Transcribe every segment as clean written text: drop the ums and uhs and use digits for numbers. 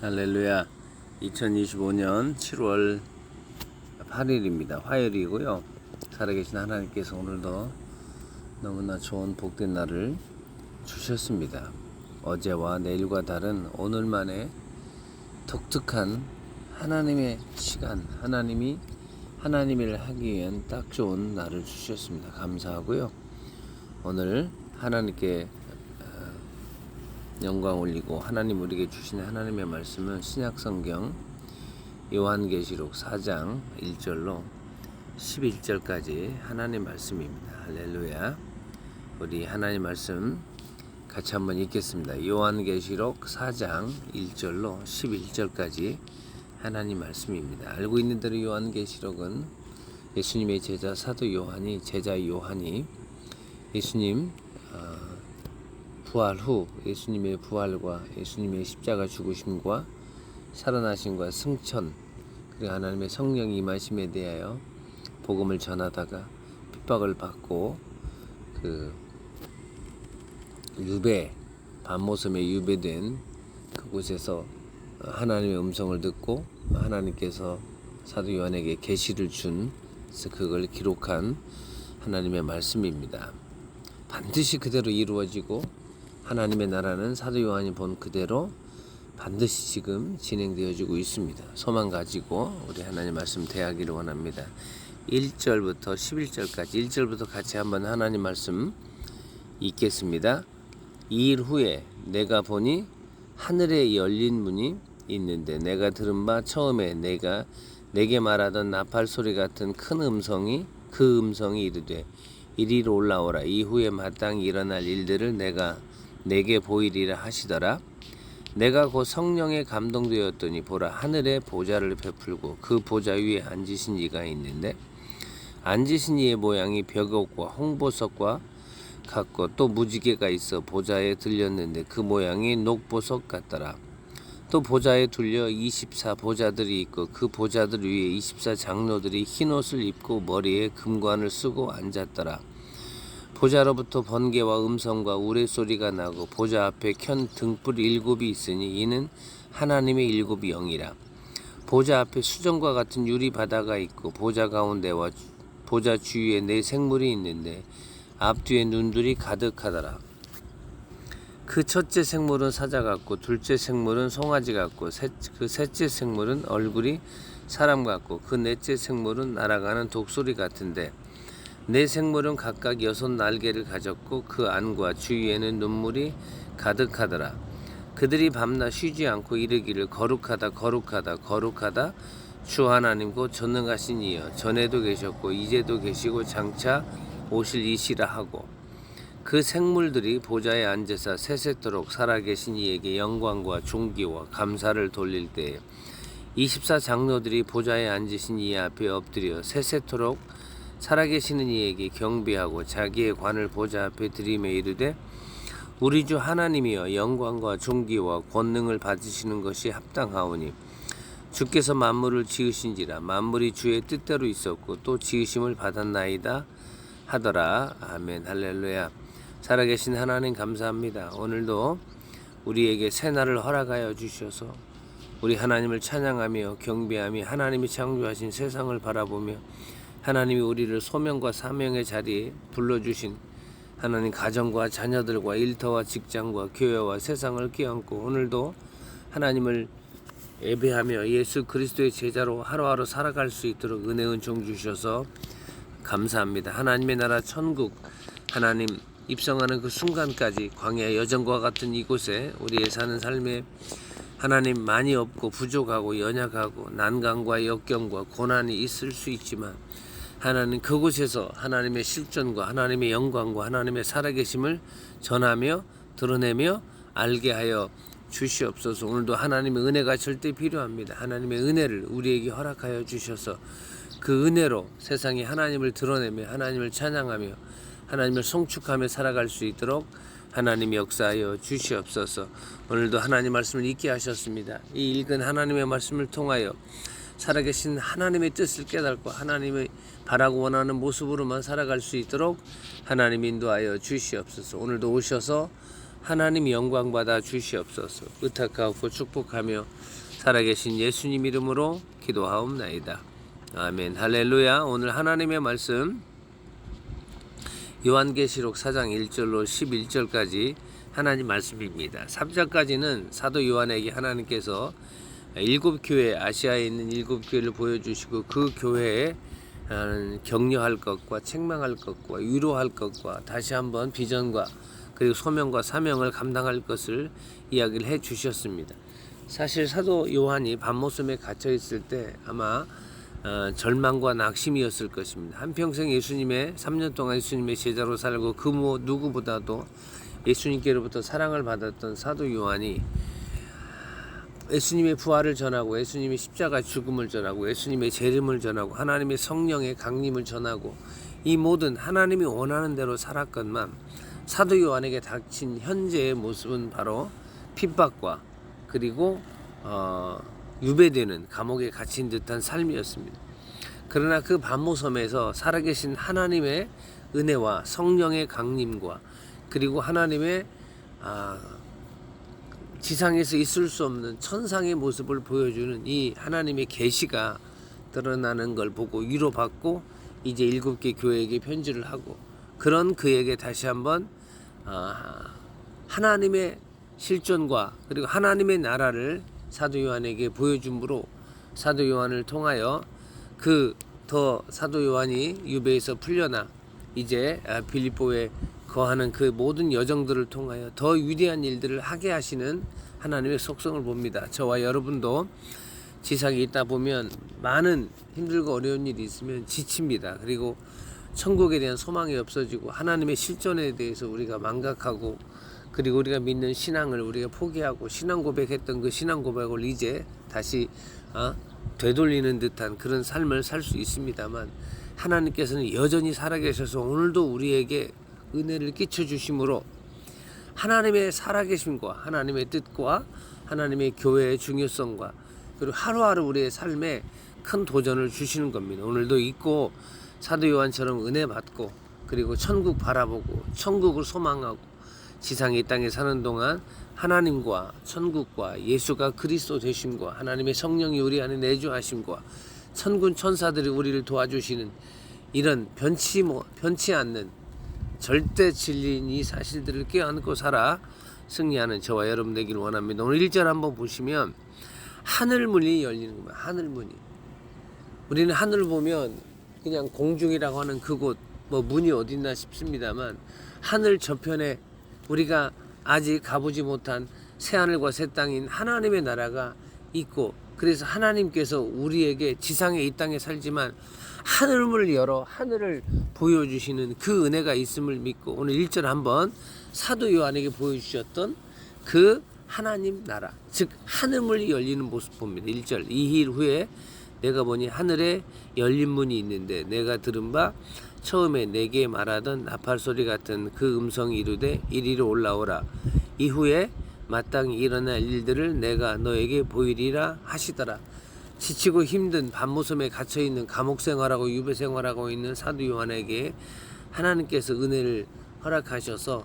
할렐루야. 2025년 7월 8일입니다. 화요일이고요. 살아계신 하나님께서 오늘도 너무나 좋은 복된 날을 주셨습니다. 어제와 내일과 다른 오늘만의 독특한 하나님의 시간, 하나님을 하기 위한 딱 좋은 날을 주셨습니다. 감사하고요. 오늘 하나님께 영광 올리고 하나님 우리에게 주신 하나님의 말씀은 신약성경 요한계시록 4장 1절로 11절까지 하나님 말씀입니다. 할렐루야. 우리 하나님 말씀 같이 한번 읽겠습니다. 요한계시록 4장 1절로 11절까지 하나님 말씀입니다. 알고 있는 대로 요한계시록은 예수님의 제자 사도 요한이 예수님 부활 후 예수님의 부활과 예수님의 십자가 죽으심과 살아나심과 승천 그리고 하나님의 성령 임하심에 대하여 복음을 전하다가 핍박을 받고 밤모섬에 유배된 그곳에서 하나님의 음성을 듣고 하나님께서 사도 요한에게 계시를 준 그걸 기록한 하나님의 말씀입니다. 반드시 그대로 이루어지고 하나님의 나라는 사도 요한이 본 그대로 반드시 지금 진행되어지고 있습니다. 소망 가지고 우리 하나님 말씀 대하기를 원합니다. 1절부터 11절까지 1절부터 같이 한번 하나님 말씀 읽겠습니다. 2일 후에 내가 보니 하늘에 열린 문이 있는데 내가 들은 바 처음에 내게 말하던 나팔 소리 같은 큰 음성이 이르되 이리로 올라오라. 이후에 마땅히 일어날 일들을 내게 보이리라 하시더라. 내가 곧 성령에 감동되었더니 보라 하늘에 보좌를 베풀고 그 보좌 위에 앉으신 이가 있는데 앉으신 이의 모양이 벽옥과 홍보석과 같고 또 무지개가 있어 보좌에 들렸는데 그 모양이 녹보석 같더라. 또 보좌에 둘려 24 보좌들이 있고 그 보좌들 위에 24 장로들이 흰 옷을 입고 머리에 금관을 쓰고 앉았더라. 보좌로부터 번개와 음성과 우레소리가 나고 보좌 앞에 켠 등불 7이 있으니 이는 하나님의 7 영이라. 보좌 앞에 수정과 같은 유리 바다가 있고 보좌 가운데와 보좌 주위에 4 생물이 있는데 앞뒤에 눈들이 가득하더라. 그 첫째 생물은 사자 같고 둘째 생물은 송아지 같고 그 셋째 생물은 얼굴이 사람 같고 그 넷째 생물은 날아가는 독수리 같은데 4 생물은 각각 6 날개를 가졌고 그 안과 주위에는 눈물이 가득하더라. 그들이 밤낮 쉬지 않고 이르기를 거룩하다 거룩하다 거룩하다 주 하나님 곧 전능하신 이여 전에도 계셨고 이제도 계시고 장차 오실 이시라 하고 그 생물들이 보좌에 앉으사 세세토록 살아계신 이에게 영광과 존귀와 감사를 돌릴 때에 24 장로들이 보좌에 앉으신 이 앞에 엎드려 세세토록 살아계시는 이에게 경배하고 자기의 관을 보좌 앞에 들이매 이르되 우리 주 하나님이여 영광과 존귀와 권능을 받으시는 것이 합당하오니 주께서 만물을 지으신지라 만물이 주의 뜻대로 있었고 또 지으심을 받았나이다 하더라. 아멘. 할렐루야. 살아계신 하나님 감사합니다. 오늘도 우리에게 새날을 허락하여 주셔서 우리 하나님을 찬양하며 경배하며 하나님이 창조하신 세상을 바라보며 하나님이 우리를 소명과 사명의 자리에 불러주신 하나님 가정과 자녀들과 일터와 직장과 교회와 세상을 끼얹고 오늘도 하나님을 예배하며 예수 그리스도의 제자로 하루하루 살아갈 수 있도록 은혜 은총 주셔서 감사합니다. 하나님의 나라 천국 하나님 입성하는 그 순간까지 광야 여정과 같은 이곳에 우리의 사는 삶에 하나님 많이 없고 부족하고 연약하고 난간과 역경과 고난이 있을 수 있지만 하나님 그곳에서 하나님의 실존과 하나님의 영광과 하나님의 살아계심을 전하며 드러내며 알게 하여 주시옵소서. 오늘도 하나님의 은혜가 절대 필요합니다. 하나님의 은혜를 우리에게 허락하여 주셔서 그 은혜로 세상에 하나님을 드러내며 하나님을 찬양하며 하나님을 송축하며 살아갈 수 있도록 하나님 역사하여 주시옵소서. 오늘도 하나님 말씀을 읽게 하셨습니다. 이 읽은 하나님의 말씀을 통하여 살아계신 하나님의 뜻을 깨닫고 하나님의 바라고 원하는 모습으로만 살아갈 수 있도록 하나님 인도하여 주시옵소서. 오늘도 오셔서 하나님 영광 받아 주시옵소서. 의탁하고 축복하며 살아계신 예수님 이름으로 기도하옵나이다. 아멘. 할렐루야. 오늘 하나님의 말씀 요한계시록 4장 1절로 11절까지 하나님 말씀입니다. 3장까지는 사도 요한에게 하나님께서 7교회, 아시아에 있는 7교회를 보여주시고 그 교회에 격려할 것과 책망할 것과 위로할 것과 다시 한번 비전과 그리고 소명과 사명을 감당할 것을 이야기를 해 주셨습니다. 사실 사도 요한이 밤모섬에 갇혀 있을 때 아마 절망과 낙심이었을 것입니다. 한평생 예수님의 3년 동안 예수님의 제자로 살고 그 누구보다도 예수님께로부터 사랑을 받았던 사도 요한이 예수님의 부활을 전하고 예수님의 십자가 죽음을 전하고 예수님의 재림을 전하고 하나님의 성령의 강림을 전하고 이 모든 하나님이 원하는 대로 살았건만 사도 요한에게 닥친 현재의 모습은 바로 핍박과 그리고 유배되는 감옥에 갇힌 듯한 삶이었습니다. 그러나 그 밤모섬에서 살아계신 하나님의 은혜와 성령의 강림과 그리고 하나님의 지상에서 있을 수 없는 천상의 모습을 보여주는 이 하나님의 계시가 드러나는 걸 보고 위로받고 이제 7개 교회에게 편지를 하고 그런 그에게 다시 한번 하나님의 실존과 그리고 하나님의 나라를 사도 요한에게 보여줌으로 사도 요한을 통하여 사도 요한이 유배에서 풀려나 이제 빌립보에 거하는 그 모든 여정들을 통하여 더 위대한 일들을 하게 하시는 하나님의 속성을 봅니다. 저와 여러분도 지상에 있다 보면 많은 힘들고 어려운 일이 있으면 지칩니다. 그리고 천국에 대한 소망이 없어지고 하나님의 실존에 대해서 우리가 망각하고 그리고 우리가 믿는 신앙을 우리가 포기하고 신앙 고백했던 그 신앙 고백을 이제 다시 되돌리는 듯한 그런 삶을 살 수 있습니다만 하나님께서는 여전히 살아계셔서 오늘도 우리에게 은혜를 끼쳐 주심으로 하나님의 살아계심과 하나님의 뜻과 하나님의 교회의 중요성과 그리고 하루하루 우리의 삶에 큰 도전을 주시는 겁니다. 오늘도 있고 사도 요한처럼 은혜 받고 그리고 천국 바라보고 천국을 소망하고 지상에 이 땅에 사는 동안 하나님과 천국과 예수가 그리스도 되심과 하나님의 성령이 우리 안에 내주하심과 천군 천사들이 우리를 도와주시는 이런 변치 않는 절대 진리인 이 사실들을 껴안고 살아 승리하는 저와 여러분 되기를 원합니다. 오늘 1절 한번 보시면 하늘문이 열리는 겁니다. 하늘문이. 우리는 하늘을 보면 그냥 공중이라고 하는 그곳 문이 어디 있나 싶습니다만 하늘 저편에 우리가 아직 가보지 못한 새하늘과 새 땅인 하나님의 나라가 있고 그래서 하나님께서 우리에게 지상에 이 땅에 살지만 하늘문을 열어 하늘을 보여주시는 그 은혜가 있음을 믿고 오늘 1절 한번 사도 요한에게 보여주셨던 그 하나님 나라 즉 하늘문이 열리는 모습 봅니다. 1절 이일 후에 내가 보니 하늘에 열린 문이 있는데 내가 들은 바 처음에 내게 말하던 나팔 소리 같은 그 음성이 이르되 이리로 올라오라 이후에 마땅히 일어날 일들을 내가 너에게 보이리라 하시더라. 지치고 힘든 밤모섬에 갇혀있는 감옥 생활하고 유배 생활하고 있는 사도 요한에게 하나님께서 은혜를 허락하셔서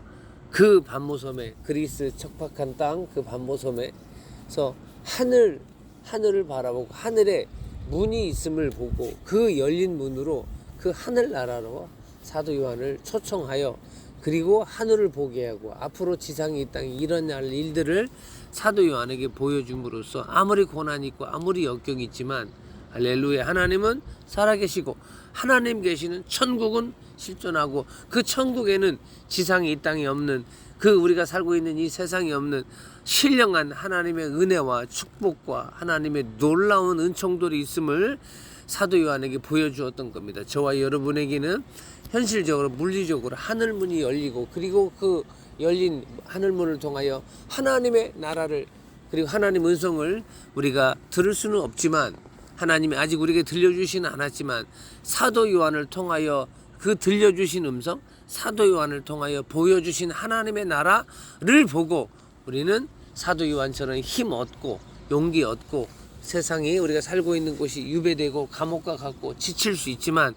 그 밤모섬에 그리스 척박한 땅 그 밤모섬에서 하늘을 바라보고 하늘에 문이 있음을 보고 그 열린 문으로 그 하늘나라로 사도 요한을 초청하여 그리고 하늘을 보게 하고 앞으로 지상에 이 땅에 일어날 일들을 사도 요한에게 보여줌으로써 아무리 고난이 있고 아무리 역경이 있지만 할렐루야 하나님은 살아계시고 하나님 계시는 천국은 실존하고 그 천국에는 지상에 이 땅에 없는 그 우리가 살고 있는 이 세상에 없는 신령한 하나님의 은혜와 축복과 하나님의 놀라운 은총들이 있음을 사도 요한에게 보여주었던 겁니다. 저와 여러분에게는 현실적으로 물리적으로 하늘문이 열리고 그리고 그 열린 하늘문을 통하여 하나님의 나라를 그리고 하나님 은성을 우리가 들을 수는 없지만 하나님이 아직 우리에게 들려주시는 않았지만 사도 요한을 통하여 그 들려주신 음성 사도 요한을 통하여 보여주신 하나님의 나라를 보고 우리는 사도 요한처럼 힘 얻고 용기 얻고 세상에 우리가 살고 있는 곳이 유배되고 감옥과 같고 지칠 수 있지만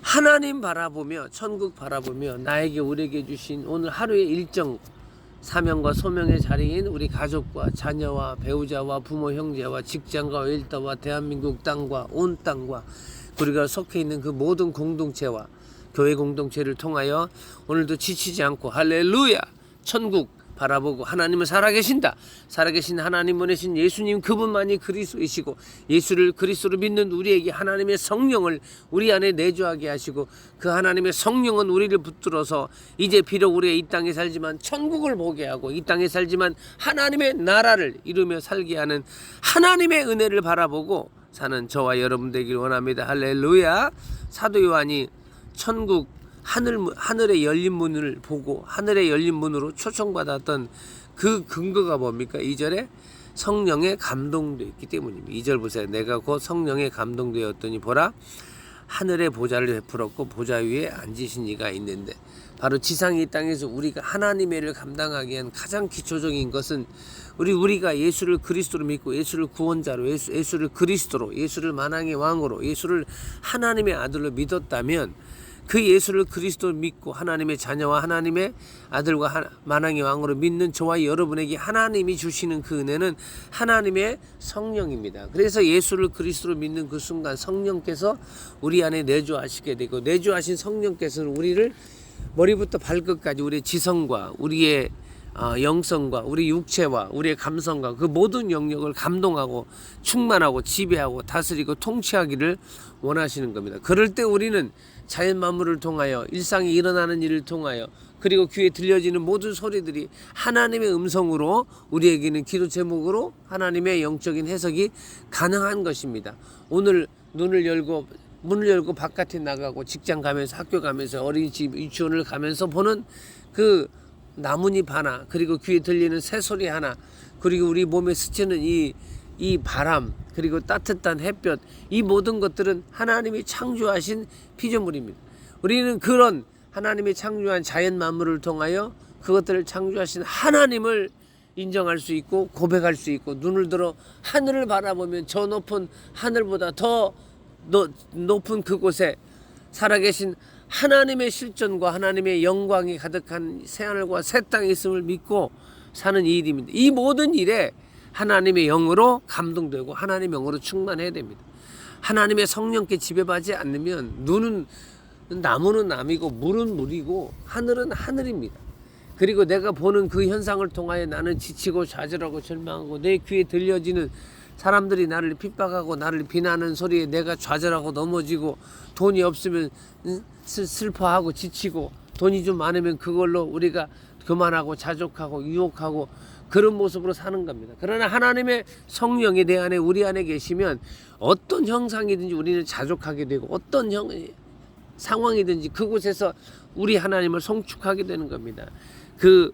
하나님 바라보며 천국 바라보며 나에게 우리에게 주신 오늘 하루의 일정 사명과 소명의 자리인 우리 가족과 자녀와 배우자와 부모 형제와 직장과 일터와 대한민국 땅과 온 땅과 우리가 속해 있는 그 모든 공동체와 교회 공동체를 통하여 오늘도 지치지 않고 할렐루야 천국 바라보고 하나님은 살아계신다. 살아계신 하나님 보내신 예수님 그분만이 그리스도이시고 예수를 그리스도로 믿는 우리에게 하나님의 성령을 우리 안에 내주하게 하시고 그 하나님의 성령은 우리를 붙들어서 이제 비록 우리가 이 땅에 살지만 천국을 보게 하고 이 땅에 살지만 하나님의 나라를 이루며 살게 하는 하나님의 은혜를 바라보고 사는 저와 여러분 되길 원합니다. 할렐루야. 사도 요한이 천국 하늘의 열린 문을 보고 하늘의 열린 문으로 초청받았던 그 근거가 뭡니까? 2절에 성령에 감동되었기 때문입니다. 2절 보세요. 내가 곧 성령에 감동되었더니 보라 하늘의 보좌를 베풀었고 보좌 위에 앉으신 이가 있는데 바로 지상의 땅에서 우리가 하나님의 일을 감당하기 위한 가장 기초적인 것은 우리가 예수를 그리스도로 믿고 예수를 구원자로 예수를 그리스도로 예수를 만왕의 왕으로 예수를 하나님의 아들로 믿었다면 그 예수를 그리스도로 믿고 하나님의 자녀와 하나님의 아들과 만왕의 왕으로 믿는 저와 여러분에게 하나님이 주시는 그 은혜는 하나님의 성령입니다. 그래서 예수를 그리스도로 믿는 그 순간 성령께서 우리 안에 내주하시게 되고 내주하신 성령께서는 우리를 머리부터 발끝까지 우리의 지성과 우리의 영성과 우리 육체와 우리의 감성과 그 모든 영역을 감동하고 충만하고 지배하고 다스리고 통치하기를 원하시는 겁니다. 그럴 때 우리는 자연 만물을 통하여 일상에 일어나는 일을 통하여 그리고 귀에 들려지는 모든 소리들이 하나님의 음성으로 우리에게는 기도 제목으로 하나님의 영적인 해석이 가능한 것입니다. 오늘 문을 열고 바깥에 나가고 직장 가면서 학교 가면서 어린이집 유치원을 가면서 보는 그 나뭇잎 하나 그리고 귀에 들리는 새소리 하나 그리고 우리 몸에 스치는 이 바람 그리고 따뜻한 햇볕 이 모든 것들은 하나님이 창조하신 피조물입니다. 우리는 그런 하나님이 창조한 자연 만물을 통하여 그것들을 창조하신 하나님을 인정할 수 있고 고백할 수 있고 눈을 들어 하늘을 바라보면 저 높은 하늘보다 더 높은 그곳에 살아계신 하나님의 실존과 하나님의 영광이 가득한 새하늘과 새 땅에 있음을 믿고 사는 이 일입니다. 이 모든 일에 하나님의 영으로 감동되고 하나님의 영으로 충만해야 됩니다. 하나님의 성령께 지배받지 않으면 나무는 남이고 물은 물이고 하늘은 하늘입니다. 그리고 내가 보는 그 현상을 통하여 나는 지치고 좌절하고 절망하고 내 귀에 들려지는 사람들이 나를 핍박하고 나를 비난하는 소리에 내가 좌절하고 넘어지고 돈이 없으면 슬퍼하고 지치고 돈이 좀 많으면 그걸로 우리가 교만하고 자족하고 유혹하고 그런 모습으로 사는 겁니다. 그러나 하나님의 성령이 내 안에 우리 안에 계시면 어떤 형상이든지 우리는 자족하게 되고 어떤 상황이든지 그곳에서 우리 하나님을 송축하게 되는 겁니다. 그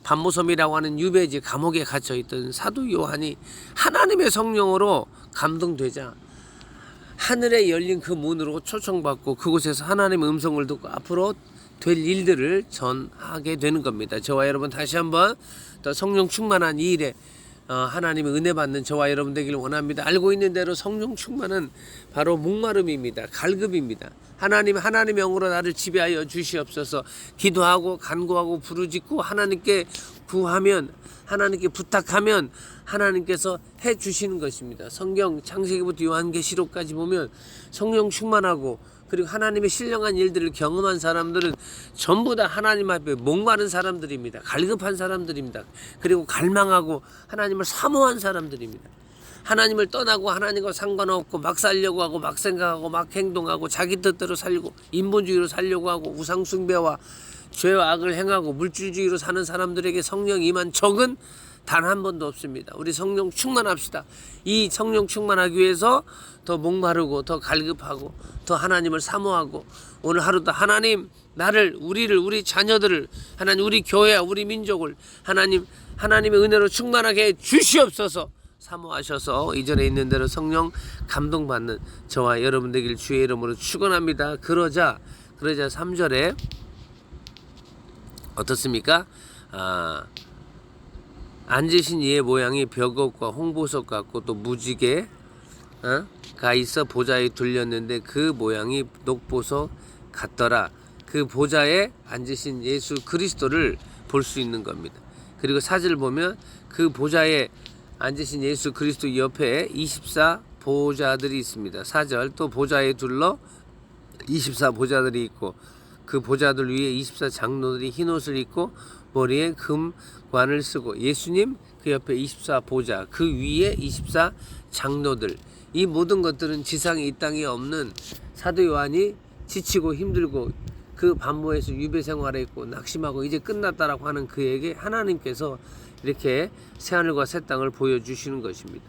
반모섬이라고 하는 유배지 감옥에 갇혀있던 사도 요한이 하나님의 성령으로 감동되자 하늘에 열린 그 문으로 초청받고 그곳에서 하나님의 음성을 듣고 앞으로 될 일들을 전하게 되는 겁니다. 저와 여러분 다시 한번 더 성령 충만한 이 일에 하나님의 은혜 받는 저와 여러분 되기를 원합니다. 알고 있는 대로 성령 충만은 바로 목마름입니다. 갈급입니다. 하나님의 영으로 나를 지배하여 주시옵소서. 기도하고 간구하고 부르짖고 하나님께 구하면 하나님께 부탁하면 하나님께서 해 주시는 것입니다. 성경 창세기부터 요한계시록까지 보면 성령 충만하고 그리고 하나님의 신령한 일들을 경험한 사람들은 전부 다 하나님 앞에 목마른 사람들입니다. 갈급한 사람들입니다. 그리고 갈망하고 하나님을 사모한 사람들입니다. 하나님을 떠나고 하나님과 상관없고 막 살려고 하고 막 생각하고 막 행동하고 자기 뜻대로 살고 인본주의로 살려고 하고 우상숭배와 죄와 악을 행하고 물질주의로 사는 사람들에게 성령 임한 적은 단 한 번도 없습니다. 우리 성령 충만합시다. 이 성령 충만하기 위해서 더 목마르고 더 갈급하고 더 하나님을 사모하고 오늘 하루도 하나님 나를 우리 자녀들을 하나님 우리 교회와 우리 민족을 하나님의 은혜로 충만하게 해 주시옵소서. 사모하셔서 이전에 있는 대로 성령 감동받는 저와 여러분 되길 주의 이름으로 축원합니다. 그러자 3절에 어떻습니까? 앉으신 이의 모양이 벽옥과 홍보석 같고 또 무지개가 있어 보좌에 둘렸는데 그 모양이 녹보석 같더라. 그 보좌에 앉으신 예수 그리스도를 볼 수 있는 겁니다. 그리고 4절 보면 그 보좌에 앉으신 예수 그리스도 옆에 24 보좌들이 있습니다. 4절 또 보좌에 둘러 24 보좌들이 있고 그 보좌들 위에 24 장로들이 흰 옷을 입고 머리에 금관을 쓰고 예수님 그 옆에 24 보좌 그 위에 24 장로들 이 모든 것들은 지상에 이 땅에 없는 사도 요한이 지치고 힘들고 그 반모에서 유배 생활했고 낙심하고 이제 끝났다라고 하는 그에게 하나님께서 이렇게 새하늘과 새 땅을 보여주시는 것입니다.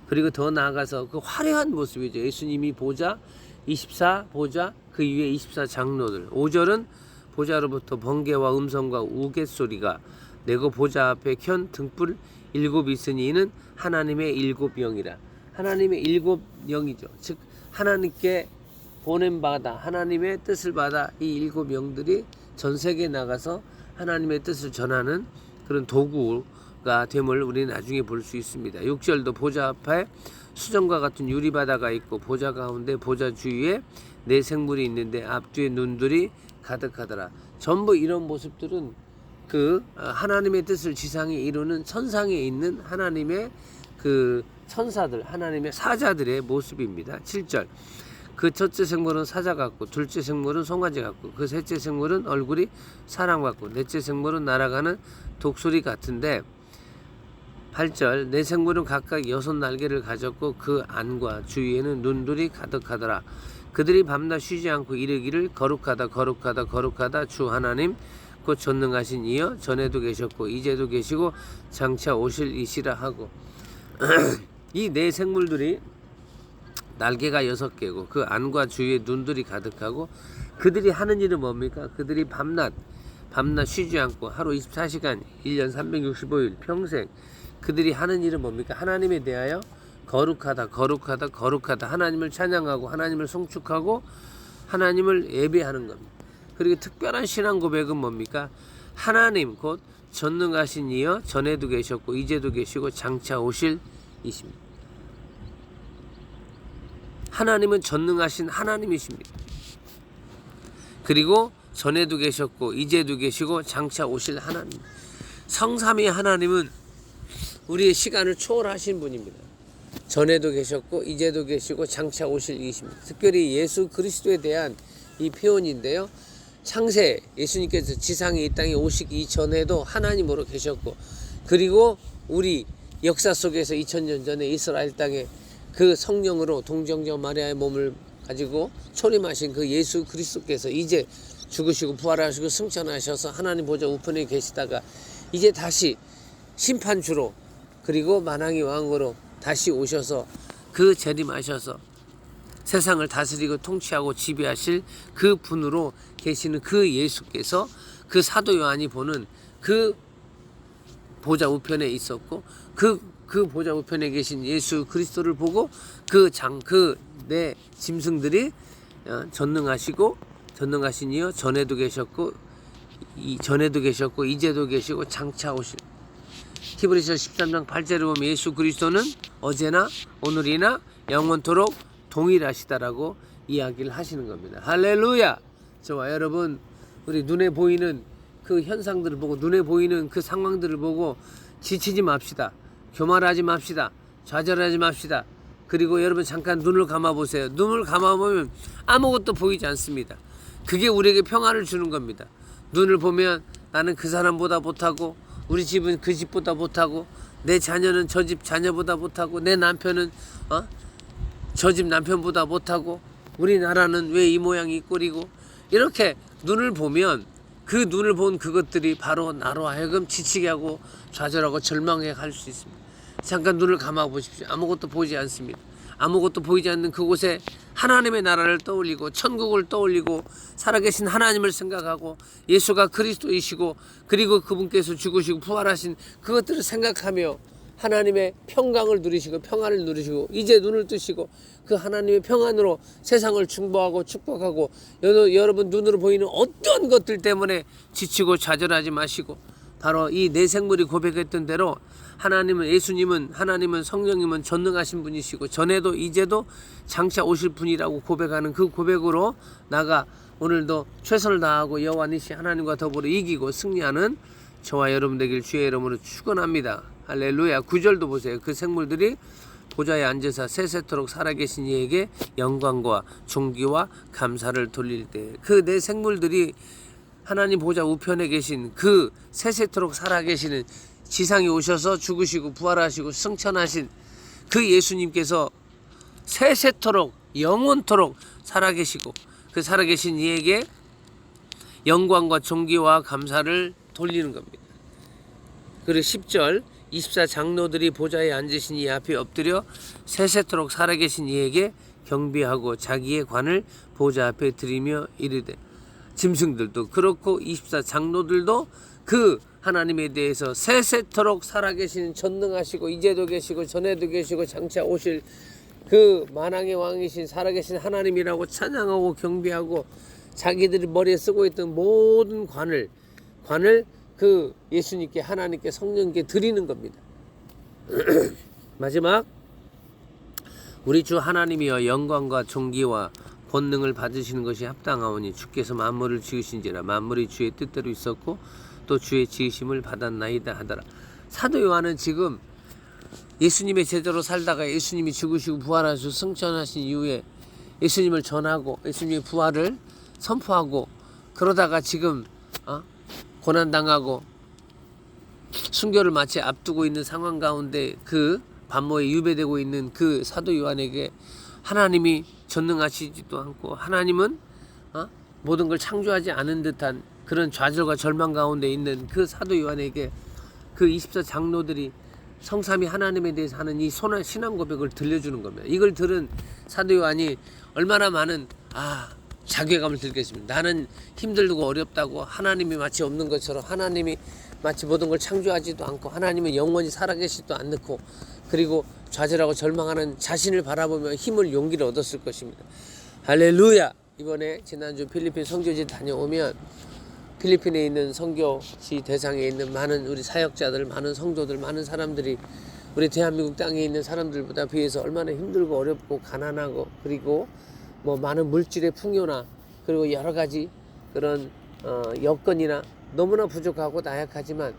그리고 더 나아가서 그 화려한 모습이죠. 예수님이 보좌 24 보좌 그 위에 24 장로들 5절은 보좌로부터 번개와 음성과 우갯소리가 내고 보좌 앞에 켠 등불 7 있으니 이는 하나님의 7 영이라. 하나님의 7 영이죠. 즉 하나님께 보냄 받아 하나님의 뜻을 받아 이 7 영들이 전 세계에 나가서 하나님의 뜻을 전하는 그런 도구가 됨을 우리는 나중에 볼 수 있습니다. 6절도 보좌 앞에 수정과 같은 유리바다가 있고 보좌 가운데 보좌 주위에 네 생물이 있는데 앞뒤에 눈들이 가득하더라. 전부 이런 모습들은 그 하나님의 뜻을 지상에 이루는 천상에 있는 하나님의 그 천사들 하나님의 사자들의 모습입니다. 7절 그 첫째 생물은 사자 같고 둘째 생물은 송아지 같고 그 셋째 생물은 얼굴이 사람 같고 넷째 생물은 날아가는 독수리 같은데 8절 네 생물은 각각 6 날개를 가졌고 그 안과 주위에는 눈들이 가득하더라. 그들이 밤낮 쉬지 않고 이르기를 거룩하다 거룩하다 거룩하다 주 하나님 곧 전능하신 이여 전에도 계셨고 이제도 계시고 장차 오실 이시라 하고 이 네 생물들이 날개가 6개고 그 안과 주위에 눈들이 가득하고 그들이 하는 일은 뭡니까? 그들이 밤낮 쉬지 않고 하루 24시간 1년 365일 평생 그들이 하는 일은 뭡니까? 하나님에 대하여 거룩하다 거룩하다 거룩하다 하나님을 찬양하고 하나님을 송축하고 하나님을 예배하는 겁니다. 그리고 특별한 신앙 고백은 뭡니까? 하나님 곧 전능하신 이여 전에도 계셨고 이제도 계시고 장차 오실 이십니다. 하나님은 전능하신 하나님이십니다. 그리고 전에도 계셨고 이제도 계시고 장차 오실 하나님. 성삼위 하나님은 우리의 시간을 초월하신 분입니다. 전에도 계셨고 이제도 계시고 장차 오실 이십니다. 특별히 예수 그리스도에 대한 이 표현인데요. 창세 예수님께서 지상에 이 땅에 오시기 이전에도 하나님으로 계셨고 그리고 우리 역사 속에서 2000년 전에 이스라엘 땅에 그 성령으로 동정녀 마리아의 몸을 가지고 초림하신 그 예수 그리스도께서 이제 죽으시고 부활하시고 승천하셔서 하나님 보좌 우편에 계시다가 이제 다시 심판주로 그리고 만왕의 왕으로 다시 오셔서 그 재림하셔서 세상을 다스리고 통치하고 지배하실 그 분으로 계시는 그 예수께서 그 사도 요한이 보는 그 보좌 우편에 있었고 그 보좌 우편에 계신 예수 그리스도를 보고 그 네 짐승들이 전능하시고 전능하신 이여 전에도 계셨고 이제도 계시고 장차 오실 히브리서 13장 8절에 보면 예수 그리스도는 어제나 오늘이나 영원토록 동일하시다라고 이야기를 하시는 겁니다. 할렐루야. 저와 여러분 우리 눈에 보이는 그 현상들을 보고 눈에 보이는 그 상황들을 보고 지치지 맙시다. 교만하지 맙시다. 좌절하지 맙시다. 그리고 여러분 잠깐 눈을 감아보세요. 눈을 감아보면 아무것도 보이지 않습니다. 그게 우리에게 평안을 주는 겁니다. 눈을 보면 나는 그 사람보다 못하고 우리 집은 그 집보다 못하고 내 자녀는 저 집 자녀보다 못하고 내 남편은 저 집 남편보다 못하고 우리나라는 왜 이 모양이 이 꼴이고 이렇게 눈을 보면 그 눈을 본 그것들이 바로 나로 하여금 지치게 하고 좌절하고 절망해 갈 수 있습니다. 잠깐 눈을 감아 보십시오. 아무것도 보이지 않습니다. 아무것도 보이지 않는 그곳에 하나님의 나라를 떠올리고 천국을 떠올리고 살아계신 하나님을 생각하고 예수가 그리스도이시고 그리고 그분께서 죽으시고 부활하신 그것들을 생각하며 하나님의 평강을 누리시고 평안을 누리시고 이제 눈을 뜨시고 그 하나님의 평안으로 세상을 충보하고 축복하고 여러분 눈으로 보이는 어떤 것들 때문에 지치고 좌절하지 마시고 바로 이 네 생물이 고백했던 대로 하나님은 예수님은 하나님은 성령님은 전능하신 분이시고 전에도 이제도 장차 오실 분이라고 고백하는 그 고백으로 나가 오늘도 최선을 다하고 여호와 니시 하나님과 더불어 이기고 승리하는 저와 여러분 되길 주의 이름으로 축원합니다. 할렐루야. 9절도 보세요. 그 생물들이 보좌에 앉으사 세세토록 살아계신 이에게 영광과 존귀와 감사를 돌릴 때, 그 내 생물들이 하나님 보좌 우편에 계신 그 세세토록 살아계시는, 지상에 오셔서 죽으시고 부활하시고 승천하신 그 예수님께서 세세토록 영원토록 살아계시고, 그 살아계신 이에게 영광과 존귀와 감사를 돌리는 겁니다. 그리고 10절 24장로들이 보좌에 앉으신 이 앞에 엎드려 세세토록 살아계신 이에게 경배하고 자기의 관을 보좌 앞에 드리며 이르되, 짐승들도 그렇고 24장로들도 그 하나님에 대해서 세세토록 살아계신, 전능하시고 이제도 계시고 전에도 계시고 장차 오실 그 만왕의 왕이신 살아계신 하나님이라고 찬양하고 경배하고, 자기들이 머리에 쓰고 있던 모든 관을 그 예수님께, 하나님께, 성령께 드리는 겁니다. 마지막, 우리 주 하나님이여 영광과 존귀와 권능을 받으시는 것이 합당하오니 주께서 만물을 지으신지라 만물이 주의 뜻대로 있었고 또 주의 지으심을 받았나이다 하더라. 사도 요한은 지금 예수님의 제자로 살다가 예수님이 죽으시고 부활하시고 승천하신 이후에 예수님을 전하고 예수님의 부활을 선포하고, 그러다가 지금 고난당하고 순교를 마치 앞두고 있는 상황 가운데 그 반모에 유배되고 있는 그 사도 요한에게 하나님이 전능하시지도 않고 하나님은 모든 걸 창조하지 않은 듯한 그런 좌절과 절망 가운데 있는 그 사도 요한에게 그 24장로들이 성삼위 하나님에 대해서 하는 이 신앙 고백을 들려주는 겁니다. 이걸 들은 사도 요한이 얼마나 많은 자괴감을 들겠습니다. 나는 힘들고 어렵다고, 하나님이 마치 없는 것처럼, 하나님이 마치 모든 걸 창조하지도 않고, 하나님은 영원히 살아계시지도 않고, 그리고 좌절하고 절망하는 자신을 바라보며 힘을, 용기를 얻었을 것입니다. 할렐루야. 이번에 지난주 필리핀 선교지 다녀오면 필리핀에 있는 선교지 대상에 있는 많은 우리 사역자들, 많은 성도들, 많은 사람들이 우리 대한민국 땅에 있는 사람들보다 비해서 얼마나 힘들고 어렵고 가난하고, 그리고 많은 물질의 풍요나 그리고 여러 가지 그런 여건이나 너무나 부족하고 나약하지만,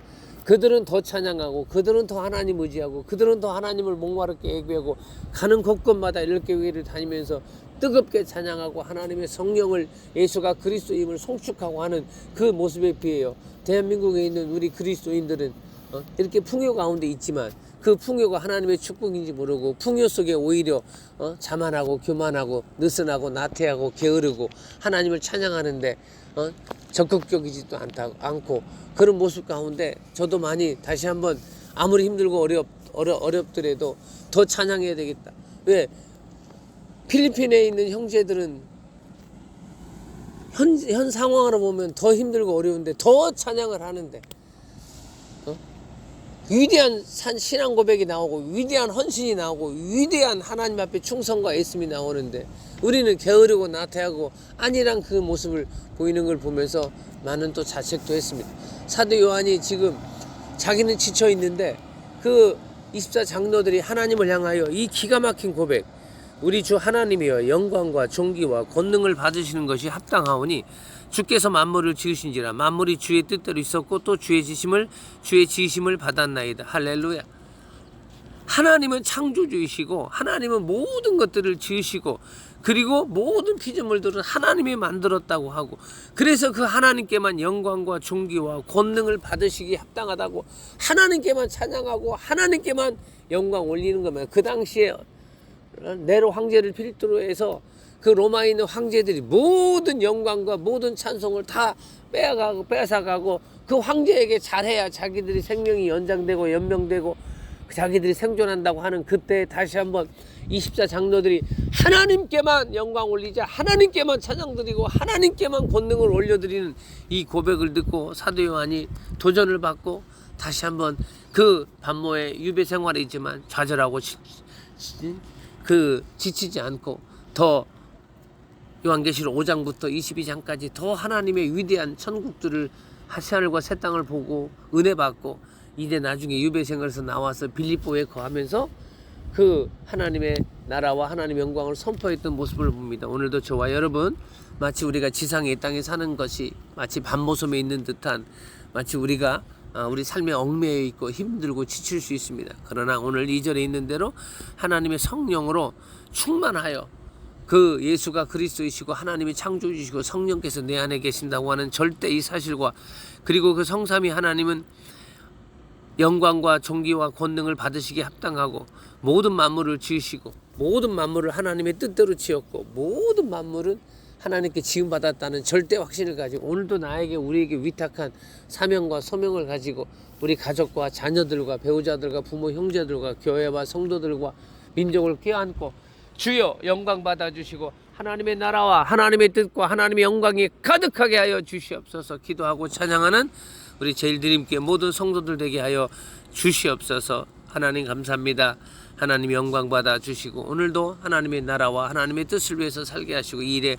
그들은 더 찬양하고, 그들은 더 하나님 의지하고, 그들은 더 하나님을 목마르게 예배하고, 가는 곳곳마다 이렇게 교회를 다니면서 뜨겁게 찬양하고 하나님의 성령을, 예수가 그리스도임을 송축하고 하는 그 모습에 비해요, 대한민국에 있는 우리 그리스도인들은 이렇게 풍요 가운데 있지만 그 풍요가 하나님의 축복인지 모르고, 풍요 속에 오히려 자만하고 교만하고 느슨하고 나태하고 게으르고 하나님을 찬양하는데 적극적이지도 않고, 그런 모습 가운데 저도 많이 다시 한번 아무리 힘들고 어렵더라도 더 찬양해야 되겠다. 왜? 필리핀에 있는 형제들은 현 상황으로 보면 더 힘들고 어려운데 더 찬양을 하는데, 위대한 신앙 고백이 나오고, 위대한 헌신이 나오고, 위대한 하나님 앞에 충성과 애씀이 나오는데 우리는 게으르고 나태하고 안일한 그 모습을 보이는 걸 보면서 많은 또 자책도 했습니다. 사도 요한이 지금 자기는 지쳐 있는데 그 24장로들이 하나님을 향하여 이 기가 막힌 고백, 우리 주 하나님이여 영광과 존귀와 권능을 받으시는 것이 합당하오니 주께서 만물을 지으신지라 만물이 주의 뜻대로 있었고 또 주의 지으심을 받았나이다. 할렐루야. 하나님은 창조주이시고 하나님은 모든 것들을 지으시고, 그리고 모든 피조물들은 하나님이 만들었다고 하고, 그래서 그 하나님께만 영광과 존귀와 권능을 받으시기 합당하다고 하나님께만 찬양하고 하나님께만 영광 올리는 겁니다. 그 당시에 네로 황제를 필두로 해서 그 로마에 있는 황제들이 모든 영광과 모든 찬송을 다 뺏어가고 그 황제에게 잘해야 자기들이 생명이 연장되고 연명되고 자기들이 생존한다고 하는 그때 다시 한번 24장로들이 하나님께만 영광 올리자, 하나님께만 찬양 드리고 하나님께만 권능을 올려드리는 이 고백을 듣고 사도 요한이 도전을 받고 다시 한번 그 반모의 유배 생활에 있지만 좌절하고 지치지 않고 더 요한계시록 5장부터 22장까지 더 하나님의 위대한 천국들을, 하늘과 새 땅을 보고 은혜 받고, 이제 나중에 유배생활에서 나와서 빌립보에 거하면서 그 하나님의 나라와 하나님의 영광을 선포했던 모습을 봅니다. 오늘도 저와 여러분 마치 우리가 지상의 땅에 사는 것이 마치 밤모섬에 있는 듯한, 마치 우리가 우리 삶에 얽매여 있고 힘들고 지칠 수 있습니다. 그러나 오늘 2절에 있는 대로 하나님의 성령으로 충만하여 그 예수가 그리스도이시고 하나님이 창조주시고 성령께서 내 안에 계신다고 하는 절대 이 사실과, 그리고 그 성삼위 하나님은 영광과 존귀와 권능을 받으시기에 합당하고 모든 만물을 지으시고 모든 만물을 하나님의 뜻대로 지었고 모든 만물은 하나님께 지음받았다는 절대 확신을 가지고 오늘도 나에게 우리에게 위탁한 사명과 소명을 가지고 우리 가족과 자녀들과 배우자들과 부모 형제들과 교회와 성도들과 민족을 껴안고 주여 영광 받아주시고 하나님의 나라와 하나님의 뜻과 하나님의 영광이 가득하게 하여 주시옵소서 기도하고 찬양하는 우리 제일드림교회 모든 성도들 되게 하여 주시옵소서. 하나님 감사합니다. 하나님 영광 받아 주시고 오늘도 하나님의 나라와 하나님의 뜻을 위해서 살게 하시고 이 일에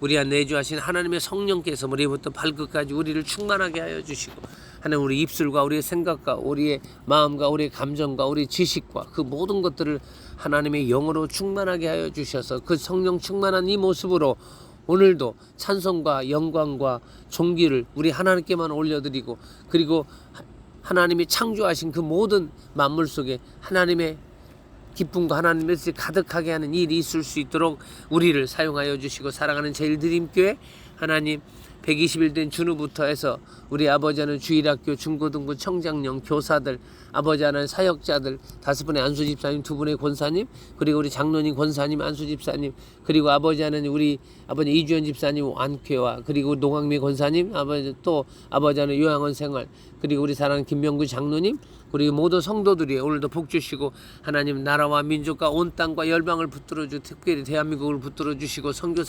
우리 안 내주하신 하나님의 성령께서 머리부터 발끝까지 우리를 충만하게 하여 주시고 하나님 우리 입술과 우리의 생각과 우리의 마음과 우리의 감정과 우리의 지식과 그 모든 것들을 하나님의 영으로 충만하게 하여 주셔서 그 성령 충만한 이 모습으로 오늘도 찬송과 영광과 존귀를 우리 하나님께만 올려드리고 그리고 하나님이 창조하신 그 모든 만물 속에 하나님의 기쁨과 하나님의 뜻이 가득하게 하는 일이 있을 수 있도록 우리를 사용하여 주시고 사랑하는 제일드림교회 하나님 120일 된 준우부터 해서 우리 아버지 하는 주일학교 중고등부 청장령 교사들 아버지 하는 사역자들 5분의 안수집사님 2분의 권사님 그리고 우리 장로님 권사님 안수집사님 그리고 아버지 하는 우리 아버지 이주연 집사님 안쾌와 그리고 농학미 권사님 아버지 하는 요양원 생활 그리고 우리 사랑하는 김명구 장로님 그리고 모든 성도들이 오늘도 복 주시고 하나님 나라와 민족과 온 땅과 열방을 붙들어 주 특별히 대한민국을 붙들어 주시고 선교사